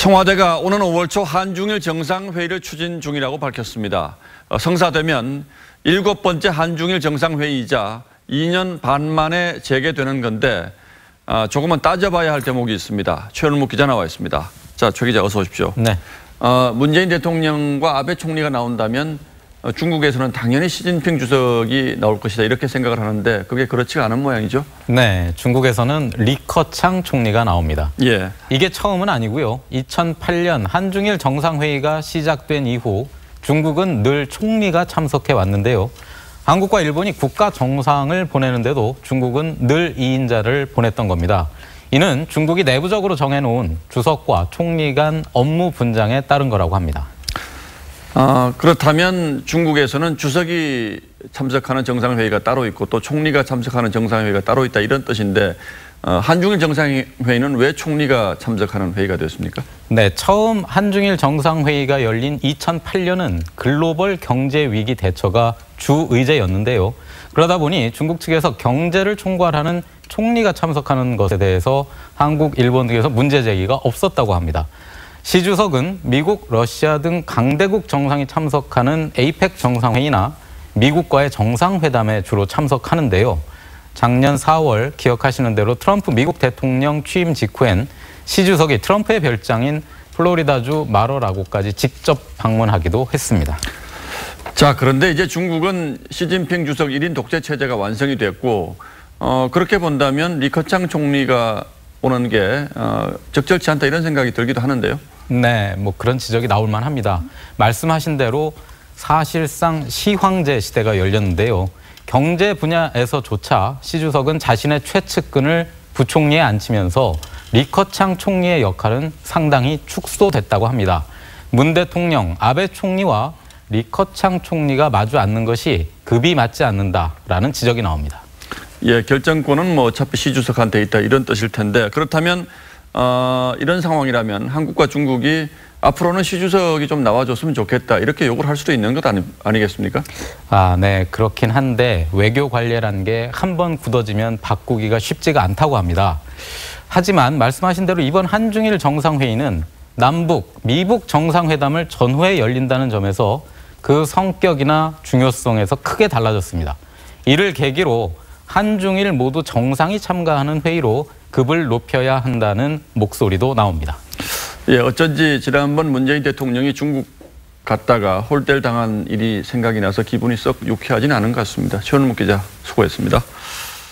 청와대가 오는 5월 초 한중일 정상회의를 추진 중이라고 밝혔습니다. 성사되면 7번째 한중일 정상회의이자 2년 반 만에 재개되는 건데 조금은 따져봐야 할 대목이 있습니다. 최현묵 기자 나와 있습니다. 자, 최 기자 어서 오십시오. 네. 문재인 대통령과 아베 총리가 나온다면 중국에서는 당연히 시진핑 주석이 나올 것이다 이렇게 생각을 하는데 그게 그렇지가 않은 모양이죠? 네, 중국에서는 리커창 총리가 나옵니다. 예. 이게 처음은 아니고요. 2008년 한중일 정상회의가 시작된 이후 중국은 늘 총리가 참석해 왔는데요. 한국과 일본이 국가 정상을 보내는데도 중국은 늘 2인자를 보냈던 겁니다. 이는 중국이 내부적으로 정해놓은 주석과 총리 간 업무 분장에 따른 거라고 합니다. 그렇다면 중국에서는 주석이 참석하는 정상회의가 따로 있고 또 총리가 참석하는 정상회의가 따로 있다 이런 뜻인데 한중일 정상회의는 왜 총리가 참석하는 회의가 됐습니까? 네, 처음 한중일 정상회의가 열린 2008년은 글로벌 경제 위기 대처가 주 의제였는데요. 그러다 보니 중국 측에서 경제를 총괄하는 총리가 참석하는 것에 대해서 한국, 일본 등에서 문제 제기가 없었다고 합니다. 시 주석은 미국, 러시아 등 강대국 정상이 참석하는 에이펙 정상회의나 미국과의 정상회담에 주로 참석하는데요. 작년 4월 기억하시는 대로 트럼프 미국 대통령 취임 직후엔 시 주석이 트럼프의 별장인 플로리다주 마러라고까지 직접 방문하기도 했습니다. 자, 그런데 이제 중국은 시진핑 주석 1인 독재 체제가 완성이 됐고 그렇게 본다면 리커창 총리가 오는 게 적절치 않다 이런 생각이 들기도 하는데요. 네, 뭐 그런 지적이 나올 만합니다. 말씀하신 대로 사실상 시황제 시대가 열렸는데요. 경제 분야에서조차 시 주석은 자신의 최측근을 부총리에 앉히면서 리커창 총리의 역할은 상당히 축소됐다고 합니다. 문 대통령, 아베 총리와 리커창 총리가 마주 앉는 것이 급이 맞지 않는다라는 지적이 나옵니다. 예, 결정권은 뭐 어차피 시 주석한테 있다 이런 뜻일 텐데 그렇다면 이런 상황이라면 한국과 중국이 앞으로는 시 주석이 좀 나와줬으면 좋겠다 이렇게 요구를 할 수도 있는 것 아니겠습니까? 네, 그렇긴 한데 외교 관례란 게 한 번 굳어지면 바꾸기가 쉽지가 않다고 합니다. 하지만 말씀하신 대로 이번 한중일 정상회의는 남북, 미북 정상회담을 전후에 열린다는 점에서 그 성격이나 중요성에서 크게 달라졌습니다. 이를 계기로 한중일 모두 정상이 참가하는 회의로 급을 높여야 한다는 목소리도 나옵니다. 예, 어쩐지 지난번 문재인 대통령이 중국 갔다가 홀대를 당한 일이 생각이 나서 기분이 썩 유쾌하지는 않은 것 같습니다. 최현묵 기자 수고했습니다.